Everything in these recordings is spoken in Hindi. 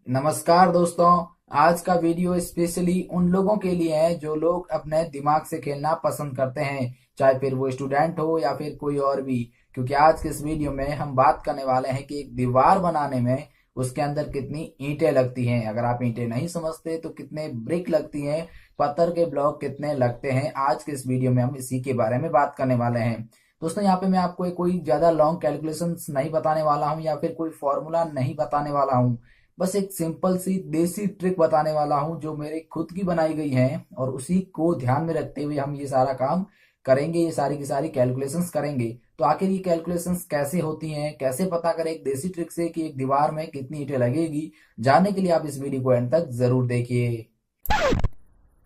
नमस्कार दोस्तों। आज का वीडियो स्पेशली उन लोगों के लिए है जो लोग अपने दिमाग से खेलना पसंद करते हैं, चाहे फिर वो स्टूडेंट हो या फिर कोई और भी। क्योंकि आज के इस वीडियो में हम बात करने वाले हैं कि एक दीवार बनाने में उसके अंदर कितनी ईंटें लगती हैं। अगर आप ईंटें नहीं समझते तो कितने ब्रिक लगती हैं, पत्थर के ब्लॉक कितने लगते हैं, आज के इस वीडियो में हम इसी के बारे में बात करने वाले हैं। दोस्तों यहाँ पे मैं आपको कोई ज्यादा लॉन्ग कैलकुलेशंस नहीं बताने वाला हूँ या फिर कोई फॉर्मूला नहीं बताने वाला हूँ। बस एक सिंपल सी देसी ट्रिक बताने वाला हूं जो मेरी खुद की बनाई गई है, और उसी को ध्यान में रखते हुए हम ये सारा काम करेंगे, ये सारी की सारी कैलकुलेशंस करेंगे। तो आखिर ये कैलकुलेशंस कैसे होती हैं, कैसे पता करें एक देसी ट्रिक से कि एक दीवार में कितनी ईंटें लगेगी, जानने के लिए आप इस वीडियो को एंड तक जरूर देखिए।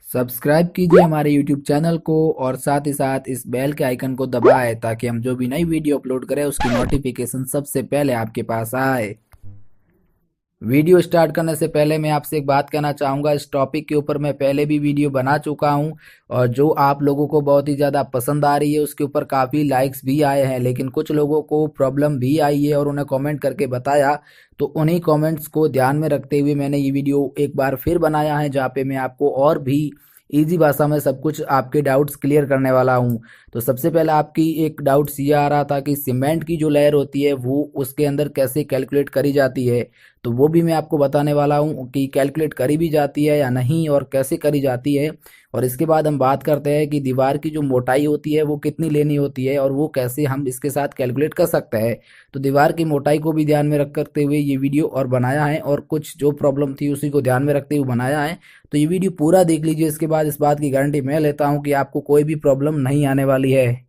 सब्सक्राइब कीजिए हमारे YouTube चैनल को और साथ ही साथ इस बेल के आइकन को दबाएं ताकि हम जो भी नई वीडियो अपलोड करें उसकी नोटिफिकेशन सबसे पहले आपके पास आए। वीडियो स्टार्ट करने से पहले मैं आपसे एक बात कहना चाहूँगा। इस टॉपिक के ऊपर मैं पहले भी वीडियो बना चुका हूँ और जो आप लोगों को बहुत ही ज़्यादा पसंद आ रही है, उसके ऊपर काफ़ी लाइक्स भी आए हैं, लेकिन कुछ लोगों को प्रॉब्लम भी आई है और उन्हें कमेंट करके बताया। तो उन्हीं कमेंट्स को ध्यान में रखते हुए मैंने ये वीडियो एक बार फिर बनाया है, जहाँ पे मैं आपको और भी ईजी भाषा में सब कुछ आपके डाउट्स क्लियर करने वाला हूँ। तो सबसे पहले आपकी एक डाउट्स ये आ रहा था कि सीमेंट की जो लेयर होती है वो उसके अंदर कैसे कैलकुलेट करी जाती है। तो वो भी मैं आपको बताने वाला हूँ कि कैलकुलेट करी भी जाती है या नहीं और कैसे करी जाती है। और इसके बाद हम बात करते हैं कि दीवार की जो मोटाई होती है वो कितनी लेनी होती है और वो कैसे हम इसके साथ कैलकुलेट कर सकते हैं। तो दीवार की मोटाई को भी ध्यान में रख करते हुए ये वीडियो और बनाया है, और कुछ जो प्रॉब्लम थी उसी को ध्यान में रखते हुए बनाया है। तो ये वीडियो पूरा देख लीजिए, इसके बाद इस बात की गारंटी मैं लेता हूँ कि आपको कोई भी प्रॉब्लम नहीं आने वाली है।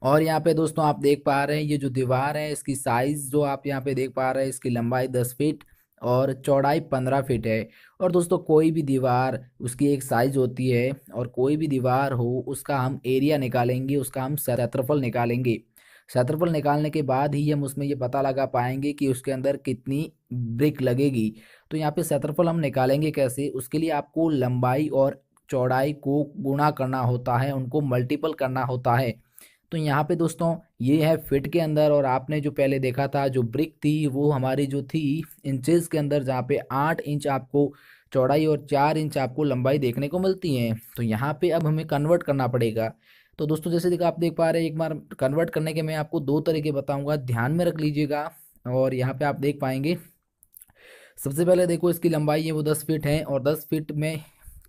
और यहाँ पे दोस्तों आप देख पा रहे हैं ये जो दीवार है इसकी साइज जो आप यहाँ पे देख पा रहे हैं, इसकी लंबाई 10 फीट और चौड़ाई 15 फीट है। और दोस्तों कोई भी दीवार उसकी एक साइज होती है, और कोई भी दीवार हो उसका हम एरिया निकालेंगे, उसका हम क्षेत्रफल निकालेंगे। क्षेत्रफल निकालने के बाद ही हम उसमें ये पता लगा पाएंगे कि उसके अंदर कितनी ब्रिक लगेगी। तो यहाँ पे क्षेत्रफल हम निकालेंगे कैसे, उसके लिए आपको लंबाई और चौड़ाई को गुणा करना होता है, उनको मल्टीपल करना होता है। तो यहाँ पे दोस्तों ये है फिट के अंदर, और आपने जो पहले देखा था जो ब्रिक थी वो हमारी जो थी इंचेस के अंदर, जहाँ पे 8 इंच आपको चौड़ाई और 4 इंच आपको लंबाई देखने को मिलती है। तो यहाँ पे अब हमें कन्वर्ट करना पड़ेगा। तो दोस्तों जैसे देखा आप देख पा रहे हैं, एक बार कन्वर्ट करने के मैं आपको दो तरीके बताऊंगा, ध्यान में रख लीजिएगा। और यहाँ पे आप देख पाएंगे, सबसे पहले देखो इसकी लंबाई है वो 10 फीट है, और 10 फीट में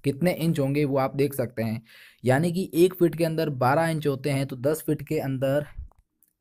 कितने इंच होंगे वो आप देख सकते हैं। यानी कि 1 फीट के अंदर 12 इंच होते हैं, तो 10 फीट के अंदर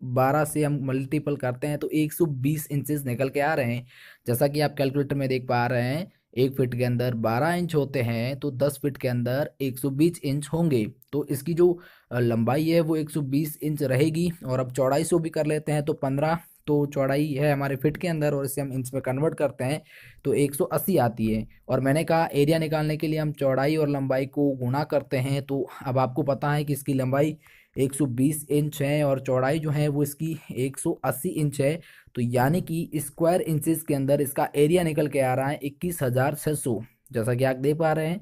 12 से हम मल्टीपल करते हैं तो 120 इंचेस निकल के आ रहे हैं। जैसा कि आप कैलकुलेटर में देख पा रहे हैं, 1 फीट के अंदर 12 इंच होते हैं तो 10 फीट के अंदर 120 इंच होंगे। तो इसकी जो लंबाई है वो 120 इंच रहेगी। और अब चौड़ाई से भी कर लेते हैं, तो 15 तो चौड़ाई है हमारे फिट के अंदर, और इसे हम इंच में कन्वर्ट करते हैं तो 180 आती है। और मैंने कहा एरिया निकालने के लिए हम चौड़ाई और लंबाई को गुणा करते हैं। तो अब आपको पता है कि इसकी लंबाई 120 इंच है और चौड़ाई जो है वो इसकी 180 इंच है। तो यानी कि स्क्वायर इंचेस के अंदर इसका एरिया निकल के आ रहा है 21,600। जैसा कि आप देख पा रहे हैं,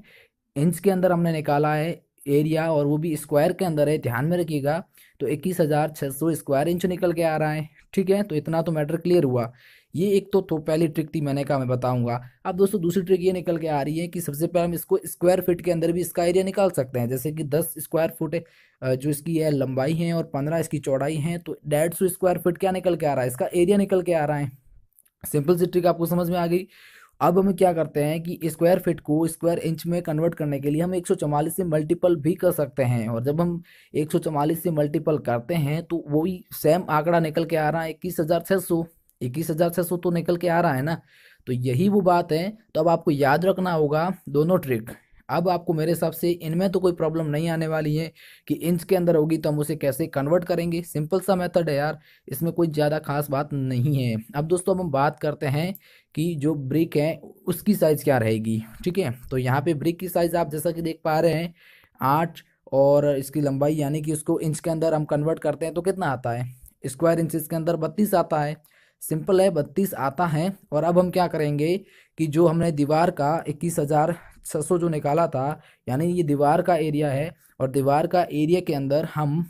इंच के अंदर हमने निकाला है एरिया, और वो भी स्क्वायर के अंदर है, ध्यान में रखिएगा। तो 21,600 स्क्वायर इंच निकल के आ रहा है। ठीक है, तो इतना तो मैटर क्लियर हुआ। ये एक तो पहली ट्रिक थी, मैंने कहा मैं बताऊंगा। अब दोस्तों दूसरी ट्रिक ये निकल के आ रही है कि सबसे पहले हम इसको स्क्वायर फीट के अंदर भी इसका एरिया निकाल सकते हैं। जैसे कि 10 स्क्वायर फुट जो इसकी है लंबाई है और 15 इसकी चौड़ाई है, तो 150 स्क्वायर फीट क्या निकल के आ रहा है, इसका एरिया निकल के आ रहा है। सिंपल सी ट्रिक आपको समझ में आ गई। अब हम क्या करते हैं कि स्क्वायर फीट को स्क्वायर इंच में कन्वर्ट करने के लिए हम 144 से मल्टीपल भी कर सकते हैं। और जब हम 144 से मल्टीपल करते हैं तो वही सेम आंकड़ा निकल के आ रहा है 21,600। 21,600 तो निकल के आ रहा है ना। तो यही वो बात है। तो अब आपको याद रखना होगा दोनों ट्रिक। अब आपको मेरे हिसाब से इनमें तो कोई प्रॉब्लम नहीं आने वाली है कि इंच के अंदर होगी तो हम उसे कैसे कन्वर्ट करेंगे। सिंपल सा मेथड है यार, इसमें कोई ज़्यादा खास बात नहीं है। अब दोस्तों अब हम बात करते हैं कि जो ब्रिक है उसकी साइज़ क्या रहेगी। ठीक है, तो यहाँ पे ब्रिक की साइज़ आप जैसा कि देख पा रहे हैं 8, और इसकी लंबाई यानी कि उसको इंच के अंदर हम कन्वर्ट करते हैं तो कितना आता है, स्क्वायर इंचज़ के अंदर 32 आता है। सिंपल है, 32 आता है। और अब हम क्या करेंगे कि जो हमने दीवार का 21,600 जो निकाला था, यानी ये दीवार का एरिया है, और दीवार का एरिया के अंदर हम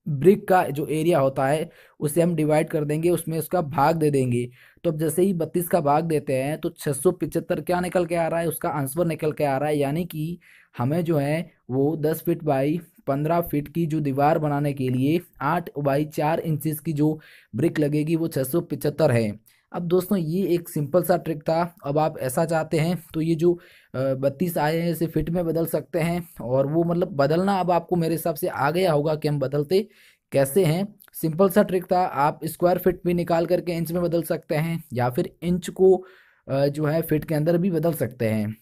ब्रिक का जो एरिया होता है उसे हम डिवाइड कर देंगे, उसमें उसका भाग दे देंगे। तो अब जैसे ही 32 का भाग देते हैं तो 675 क्या निकल के आ रहा है, उसका आंसर निकल के आ रहा है। यानी कि हमें जो है वो 10 फीट बाई 15 फीट की जो दीवार बनाने के लिए 8 बाई 4 इंचेस की जो ब्रिक लगेगी वो 675 है। अब दोस्तों ये एक सिंपल सा ट्रिक था। अब आप ऐसा चाहते हैं तो ये जो 32 आए हैं इसे फिट में बदल सकते हैं, और वो मतलब बदलना अब आपको मेरे हिसाब से आ गया होगा कि हम बदलते कैसे हैं। सिंपल सा ट्रिक था। आप स्क्वायर फिट भी निकाल करके इंच में बदल सकते हैं, या फिर इंच को जो है फिट के अंदर भी बदल सकते हैं।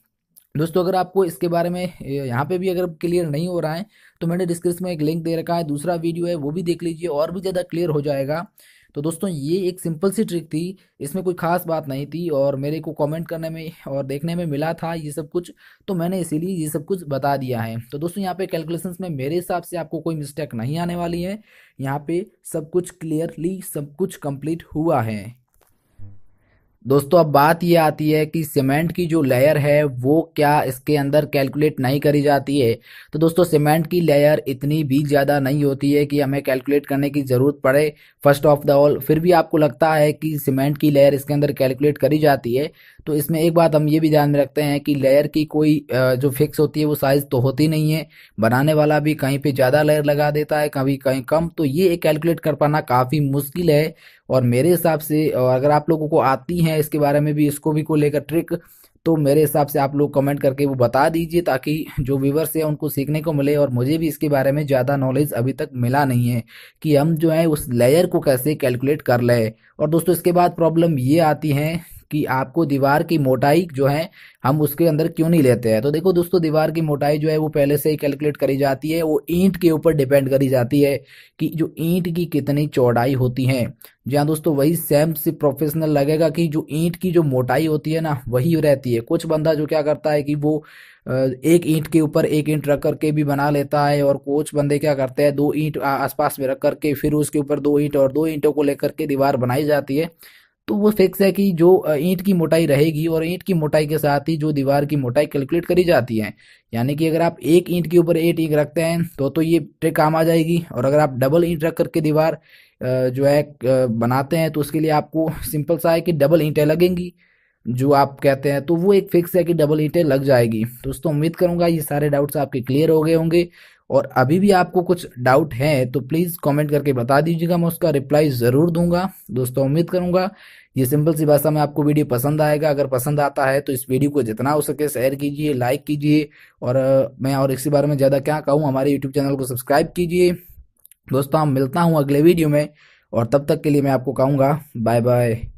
दोस्तों अगर आपको इसके बारे में यहाँ पे भी अगर क्लियर नहीं हो रहा है तो मैंने डिस्क्रिप्शन में एक लिंक दे रखा है, दूसरा वीडियो है वो भी देख लीजिए, और भी ज़्यादा क्लियर हो जाएगा। तो दोस्तों ये एक सिंपल सी ट्रिक थी, इसमें कोई खास बात नहीं थी, और मेरे को कमेंट करने में और देखने में मिला था ये सब कुछ, तो मैंने इसीलिए ये सब कुछ बता दिया है। तो दोस्तों यहाँ पे कैलकुलेशंस में मेरे हिसाब से आपको कोई मिस्टेक नहीं आने वाली है। यहाँ पे सब कुछ क्लियरली सब कुछ कंप्लीट हुआ है। दोस्तों अब बात ये आती है कि सीमेंट की जो लेयर है वो क्या इसके अंदर कैलकुलेट नहीं करी जाती है। तो दोस्तों सीमेंट की लेयर इतनी भी ज़्यादा नहीं होती है कि हमें कैलकुलेट करने की ज़रूरत पड़े। फर्स्ट ऑफ द ऑल फिर भी आपको लगता है कि सीमेंट की लेयर इसके अंदर कैलकुलेट करी जाती है, तो इसमें एक बात हम ये भी ध्यान में रखते हैं कि लेयर की कोई जो फिक्स होती है वो साइज़ तो होती नहीं है। बनाने वाला भी कहीं पे ज़्यादा लेयर लगा देता है, कभी कहीं कम, तो ये कैलकुलेट कर पाना काफ़ी मुश्किल है। और मेरे हिसाब से, और अगर आप लोगों को आती है इसके बारे में भी, इसको भी को लेकर ट्रिक, तो मेरे हिसाब से आप लोग कमेंट करके वो बता दीजिए, ताकि जो व्यूवर्स है उनको सीखने को मिले। और मुझे भी इसके बारे में ज़्यादा नॉलेज अभी तक मिला नहीं है कि हम जो है उस लेयर को कैसे कैलकुलेट कर ले। और दोस्तों इसके बाद प्रॉब्लम ये आती है कि आपको दीवार की मोटाई जो है हम उसके अंदर क्यों नहीं लेते हैं। तो देखो दोस्तों दीवार की मोटाई जो है वो पहले से ही कैलकुलेट करी जाती है, वो ईंट के ऊपर डिपेंड करी जाती है कि जो ईंट की कितनी चौड़ाई होती है। जहाँ दोस्तों वही सेम से प्रोफेशनल लगेगा कि जो ईंट की जो मोटाई होती है ना वही रहती है। कुछ बंदा जो क्या करता है कि वो एक ईंट के ऊपर एक ईंट रख करके भी बना लेता है, और कुछ बंदे क्या करते हैं दो ईंट आसपास में रख करके फिर उसके ऊपर दो ईंट और दो ईंटों को लेकर के दीवार बनाई जाती है। तो वो फिक्स है कि जो ईंट की मोटाई रहेगी, और ईंट की मोटाई के साथ ही जो दीवार की मोटाई कैलकुलेट करी जाती है। यानी कि अगर आप एक ईंट के ऊपर एक ईंट रखते हैं तो ये ट्रिक काम आ जाएगी, और अगर आप डबल ईंट रख करके दीवार जो है बनाते हैं तो उसके लिए आपको सिंपल सा है कि डबल ईंटें लगेंगी जो आप कहते हैं, तो वो एक फिक्स है कि डबल ईंटें लग जाएगी। दोस्तों उम्मीद करूंगा ये सारे डाउट्स आपके क्लियर हो गए होंगे, और अभी भी आपको कुछ डाउट है तो प्लीज़ कमेंट करके बता दीजिएगा, मैं उसका रिप्लाई ज़रूर दूंगा। दोस्तों उम्मीद करूंगा ये सिंपल सी भाषा में आपको वीडियो पसंद आएगा। अगर पसंद आता है तो इस वीडियो को जितना हो सके शेयर कीजिए, लाइक कीजिए, और मैं और इसी बारे में ज़्यादा क्या कहूँ, हमारे यूट्यूब चैनल को सब्सक्राइब कीजिए। दोस्तों हम मिलता हूँ अगले वीडियो में, और तब तक के लिए मैं आपको कहूँगा बाय बाय।